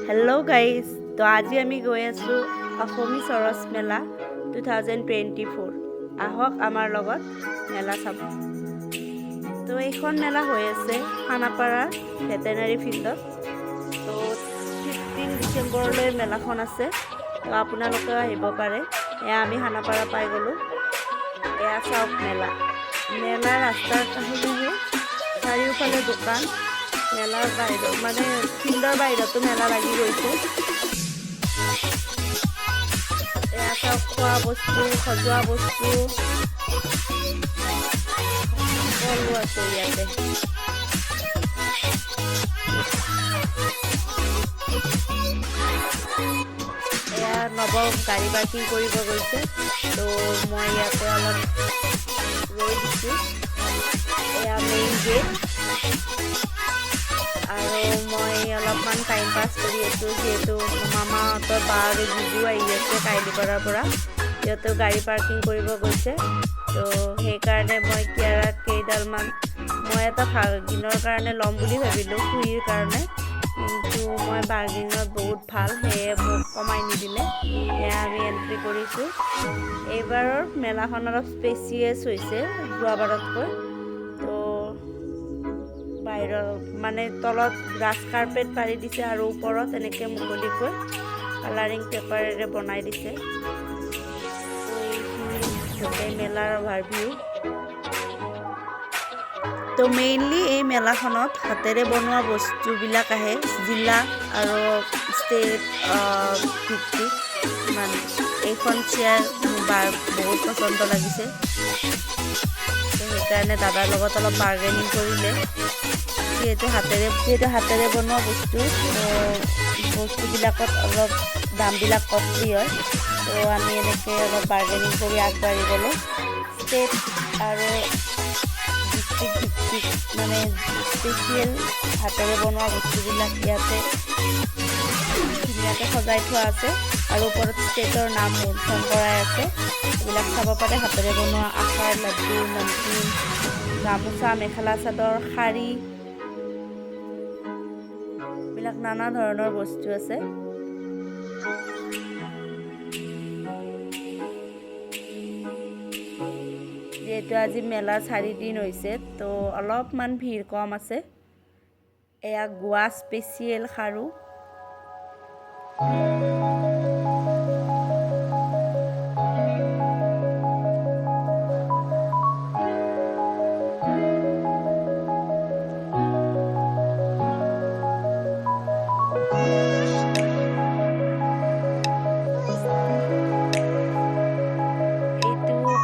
Hello' guys, তো আজি আমি গৈ আছোঁ অসমী সৰচ মেলা 2024। আহক আমাৰ লগত মেলা চাব। তো এইখন মেলা হৈ আছে খানাপাৰা ভেটেনাৰী ফিল্ডত। তো 15 ডিচেম্বৰলৈ মেলাখন আছে, তো আপোনালোকেও আহিব পাৰে। এয়া আমি খানাপাৰা পাই গ'লোঁ। এয়া চাওক মেলা ৰাস্তাৰ কাষেৰে চাৰিওফালে দোকান। মেলাৰ বাহিৰত মানে ফিল্ডৰ বাহিৰতো মেলা লাগি গৈছে। এয়া চাওক খোৱা বস্তু, সজোৱা বস্তু সকলো আছে ইয়াতে। এয়া নৱ গাড়ী পাৰ্কিং কৰিব গৈছে, তো মই ইয়াতে অলপ ৰৈ দিছোঁ। এয়া মেইন গেট, আৰু মই অলপমান টাইম পাছ কৰি আছোঁ, যিহেতু মামাহঁতৰ বা আৰু জিজু আহি আছে কাহিলীপাৰাৰ পৰা। সিহঁতেও গাড়ী পাৰ্কিং কৰিব গৈছে, তো সেইকাৰণে মই কিয়াৰাক কেইডালমান মই এটা বাৰ্গেনিঙৰ কাৰণে ল'ম বুলি ভাবিলোঁ, খুৰীৰ কাৰণে, কিন্তু মই বাৰ্গেনিঙত বহুত ভাল, সেয়ে মোক কমাই নিদিলে। সেয়া আমি এণ্ট্ৰি কৰিছোঁ। এইবাৰৰ মেলাখন অলপ স্পেচিয়াছ হৈছে যোৱাবাৰতকৈ। তো বাহিৰৰ মানে তলত গ্ৰাছ কাৰ্পেট পাৰি দিছে আৰু ওপৰত এনেকৈ মুকলিকৈ কালাৰিং পেপাৰেৰে বনাই দিছে। গোটেই মেলাৰ অভাৰভিউ। তো মেইনলি এই মেলাখনত হাতেৰে বনোৱা বস্তুবিলাক আহে, জিলা আৰু ষ্টেট ভিত্তিক। মানে এইখন চেয়াৰ মোৰ বহুত পচন্দ লাগিছে, তো সেইকাৰণে দাদাৰ লগত অলপ বাৰ্গেনিং কৰিলে। যিহেতু হাতেৰে বনোৱা বস্তুবিলাকত অলপ দামবিলাক কষ্টলি হয়, তো আমি এনেকৈ অলপ বাৰ্গেনিং কৰি আগবাঢ়ি গ'লোঁ। ষ্টেট আৰু ডিষ্ট্ৰিক্ট ভিত্তিক মানে স্পেচিয়েল হাতেৰে বনোৱা বস্তুবিলাক ইয়াতে ধুনীয়াকৈ সজাই থোৱা আছে, আৰু ওপৰত ষ্টেটৰ নাম মেনশ্যন কৰাই আছে। এইবিলাক চাব পাৰে। হাতেৰে বনোৱা আচাৰ, লাড্ডু, নমকিন, গামোচা, মেখেলা চাদৰ, শাৰী, এইবিলাক নানা ধৰণৰ বস্তু আছে। যিহেতু আজি মেলা 4 দিন হৈছে, তো অলপমান ভিৰ কম আছে। এয়া গোৱা স্পেচিয়েল খাৰু।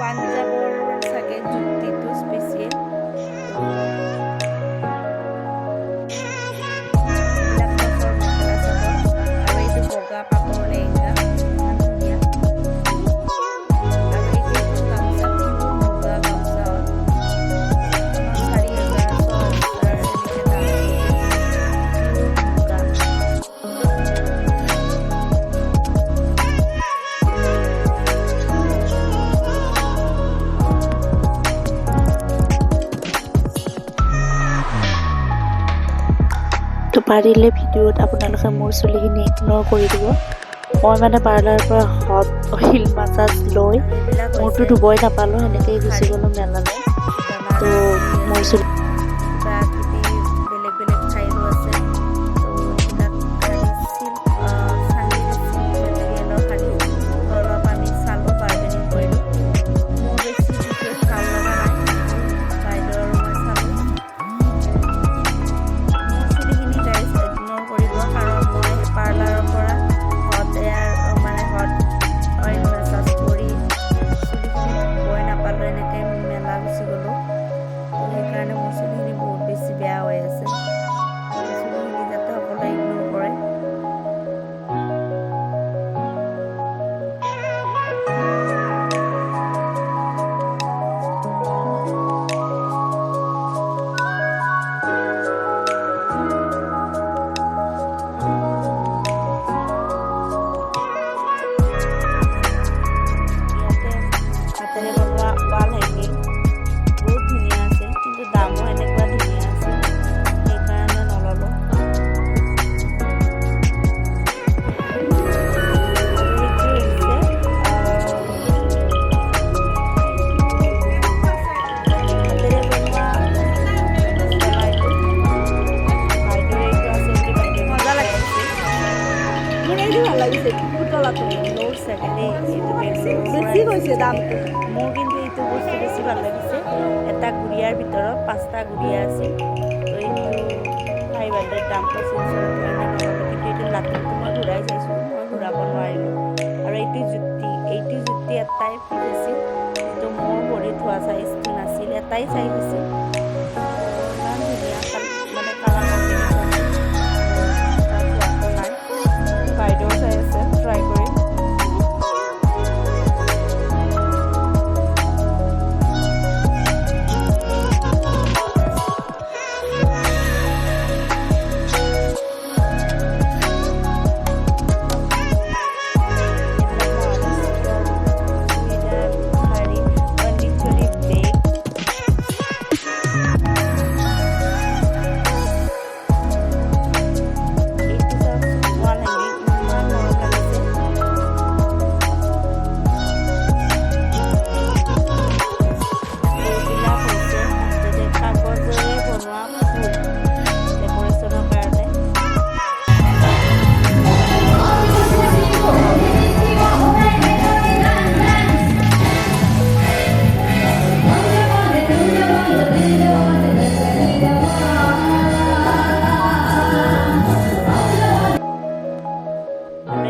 পাঞ্জাবৰ চাগে জুতিটো স্পেচিয়েল। এইবিলাক টচৰ মেখেলা চাদৰ, আৰু এইটো বগা পাটৰ লেহেংগা, ইমান ধুনীয়া। আৰু এইটো গামোচা, মুগা গামোচা হয়। 4,000, 6,000 এনেকৈ দাম হৈছে। মুগা তো পাৰিলে ভিডিঅ'ত আপোনালোকে মোৰ চুলিখিনি ইগন'ৰ কৰি দিব। মই মানে পাৰ্লাৰৰ পৰা হট অইল মাছাজ লৈ মূৰটো ধুবই নাপালোঁ, সেনেকৈয়ে গুচি গ'লোঁ মেলালৈ। তো মোৰ চুলি বেলেগ বেলেগ ঠাইৰো আছে। তো এইবিলাক মেটেৰিয়েলৰ শাৰী অলপ আমি চালোঁ, বাৰ্গেনিং কৰিলোঁ। মোৰ বেছি বিশেষ ভাল লগা নাই, বাইদেউ আৰু মই চালোঁ। পাৰ্লাৰৰ পৰা হট অইল মেছাজ কৰি চুলিখিনি ধুবই নাপালোঁ, এনেকৈ মেলা গুচি গ'লোঁ। তো সেইকাৰণে মোৰ লাগিছে পুতলাটো লোৰ চাগে দেই এইটো বেছি কৈছে দামটো মোৰ কিন্তু এইটো বস্তু বেছি ভাল লাগিছে এটা গুড়িয়াৰ ভিতৰত 5টা গুড়িয়া আছিল তো এইটো 500 দাম কৈছিল কাৰণে নল'লোঁ কিন্তু এইটো লাটুটো মই ঘূৰাই চাইছোঁ মই ঘূৰাব নোৱাৰিলোঁ আৰু এইটো জুতি এটাই পিচ আছিল যিটো মোৰ ভৰিত হোৱা চাইজটো নাছিল এটাই চাইজ আছিল ইমান ধুনীয়া মানে কালাৰ কম্বিনেশ্যন তাত হোৱাটো নাই বাইদেউ চাই আছে ট্ৰাই কৰিম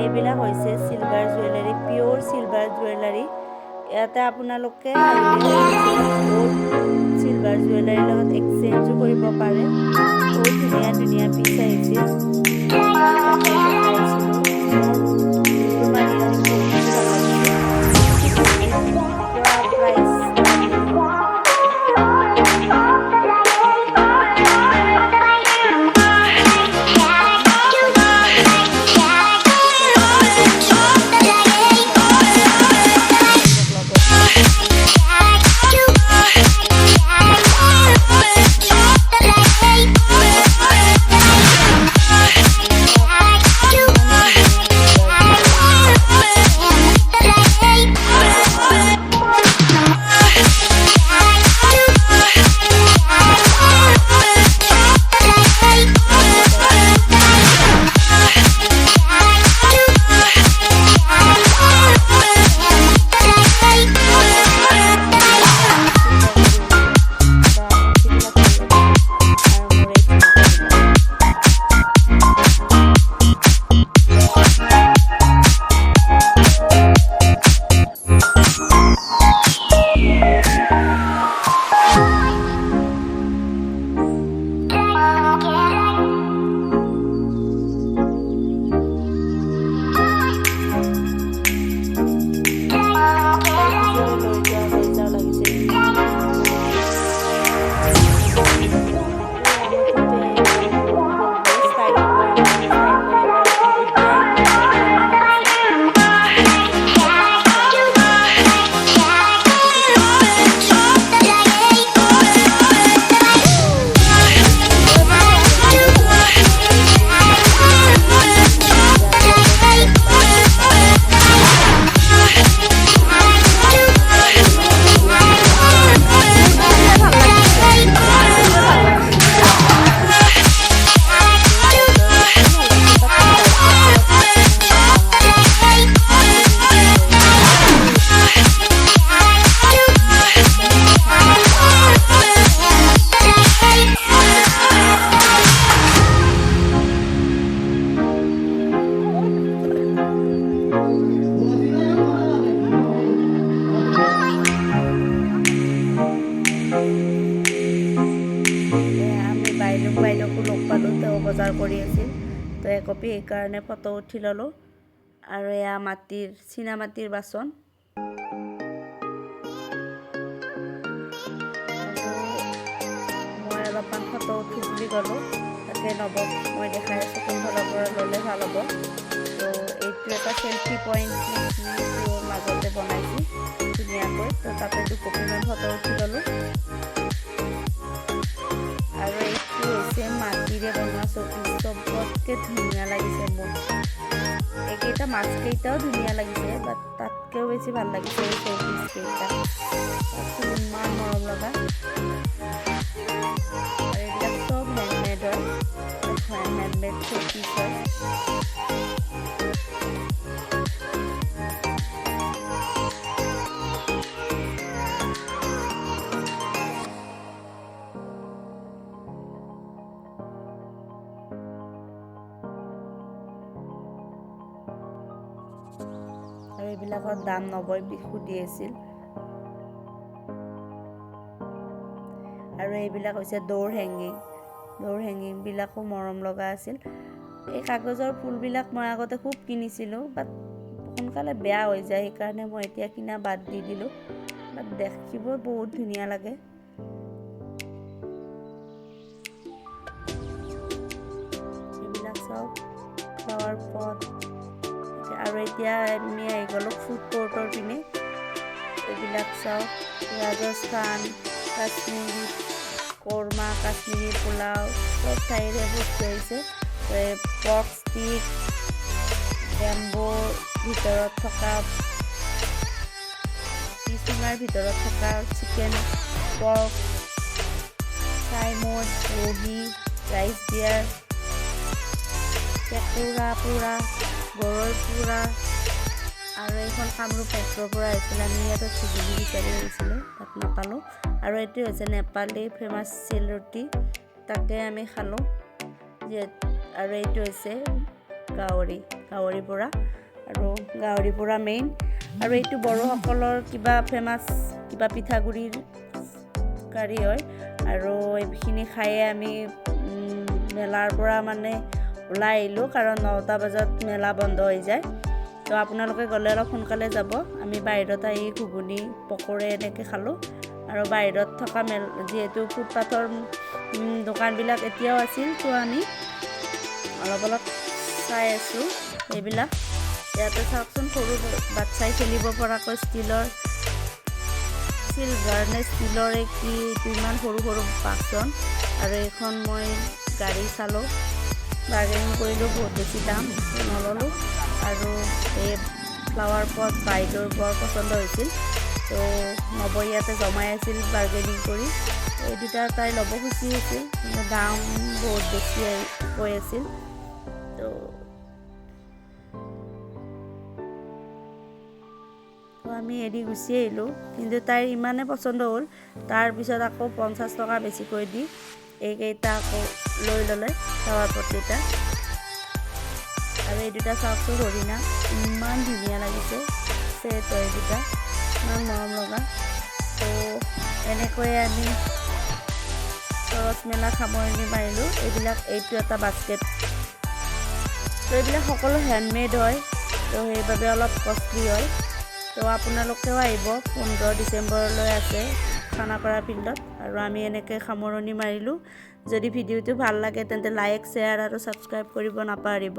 এইবিলাক হৈছে চিলভাৰ জুৱেলাৰী পিয়'ৰ চিলভাৰ জুৱেলাৰী ইয়াতে আপোনালোকে চিলভাৰ জুৱেলাৰীৰ লগত এক্সচেঞ্জো কৰিব পাৰে বহুত ধুনীয়া ধুনীয়া পিচ আহিছিল বাইদেউকো লগ পালোঁ তেওঁ বজাৰ কৰি আছিল তো একপি সেইকাৰণে ফটো উঠি ল'লোঁ আৰু এয়া চীনা মাটিৰ বাচন মই অলপমান ফটো উঠি বুলি গ'লোঁ তাকে নবক মই দেখাই আছোঁ কোনফালৰ পৰা ল'লে ভাল হ'ব তো এইটো এটা চেল্ফি পইণ্ট মাজতে বনাইছোঁ ধুনীয়াকৈ তো তাতে দুকপিমান ফটো উঠি ল'লোঁ আৰু এইটো হৈছে মাটিৰে বনোৱা চৌপিচ চবতকৈ ধুনীয়া লাগিছে মোৰ এইকেইটা মাছকেইটাও ধুনীয়া লাগিছে বাট তাতকৈও বেছি ভাল লাগিছে এই চৌপিচকেইটা ইমান মৰম লগা আৰু এইবিলাক চব হেণ্ডমেড হয় হেণ্ডমেড চৌপিচ হয় এইবিলাকৰ দাম 90 সুধি আছিল। আৰু এইবিলাক হৈছে ডোৰ হেংগিংবিলাকো মৰম লগা আছিল। এই কাগজৰ ফুলবিলাক মই আগতে খুব কিনিছিলোঁ, বাট সোনকালে বেয়া হৈ যায়, সেইকাৰণে মই এতিয়া কিনা বাদ দি দিলোঁ। বাট দেখিব বহুত ধুনীয়া লাগে। এইবিলাক চব ফ্লাৱাৰ পট। আৰু এতিয়া আমি আহি গ'লোঁ ফুড কোৰ্টৰ পিনে। এইবিলাক চাওক, ৰাজস্থান, কাশ্মীৰী কৰ্মা, কাশ্মীৰী পোলাও চব ঠাইৰে বস্তু আহিছে। পৰ্ক ষ্টিক, বেম্বোৰ ভিতৰত থকা চুঙাৰ ভিতৰত থকা চিকেন, পৰ্ক, চাইমদ, ৰহি, ৰাইচ বিয়াৰ, কেঁকুৰা পোৰা, গৰৈ পোৰা। আৰু এইখন কামৰূপ মেট্ৰৰ পৰা আহিছিল। আমি ইয়াতে চুগুলি বিচাৰি আহিছিলোঁ, তাত নাপালোঁ। আৰু এইটো হৈছে নেপালী ফেমাছ চিল ৰুটি, তাকে আমি খালোঁ। আৰু এইটো হৈছে গাহৰি পোৰা, আৰু গাহৰি পোৰা মেইন। আৰু এইটো বড়োসকলৰ কিবা ফেমাছ কিবা পিঠাগুড়িৰ কাৰী হয়। আৰু এইখিনি খায়ে আমি মেলাৰ পৰা মানে ওলাই আহিলোঁ, কাৰণ 9টা বজাত মেলা বন্ধ হৈ যায়। তো আপোনালোকে গ'লে অলপ সোনকালে যাব। আমি বাহিৰত আহি ঘুগুনি, পকৰে এনেকৈ খালোঁ। আৰু বাহিৰত থকা যিহেতু ফুটপাথৰ দোকানবিলাক এতিয়াও আছিল, তো আমি অলপ চাই আছোঁ এইবিলাক। ইয়াতে চাওকচোন, সৰু বাচ্ছাই খেলিব পৰাকৈ চিলভাৰ নে ষ্টীলৰে কি এইটো ইমান সৰু বাচন। আৰু এইখন মই গাড়ী চালোঁ, বাৰ্গেনিং কৰিলোঁ, বহুত বেছি দাম নল'লোঁ। আৰু এই ফ্লাৱাৰ পট বাইদেউৰ বৰ পচন্দ হৈছিল, তো 90 ইয়াতে জমাই আছিল বাৰ্গেনিং কৰি। এই দুটা তাই ল'ব খুচি আছিল, কিন্তু দাম বহুত বেছি কৈ আছিল। তো আমি এৰি গুচি আহিলোঁ, কিন্তু তাইৰ ইমানে পচন্দ হ'ল, তাৰপিছত আকৌ 50 টকা বেছিকৈ দি এইকেইটা আকৌ লৈ ল'লে ফ্লাৱাৰ পটকেইটা। আৰু এই দুটা চাওকচোন, হৰিণা ইমান ধুনীয়া লাগিছে, চেট হয় দুটা, ইমান মৰম লগা। তো এনেকৈয়ে আমি চৰচ মেলা সামৰণি মাৰিলোঁ। এইটো এটা বাস্কেট। তো এইবিলাক সকলো হেণ্ডমেড হয়, তো সেইবাবে অলপ কষ্টলি হয়। তো আপোনালোকেও আহিব, 15 ডিচেম্বৰলৈ আছে খানাপাৰা ফিল্ডত। আৰু আমি এনেকৈ সামৰণি মাৰিলোঁ। যদি ভিডিঅ'টো ভাল লাগে তেন্তে লাইক, শ্বেয়াৰ আৰু ছাবস্ক্ৰাইব কৰিব নাপাহৰিব।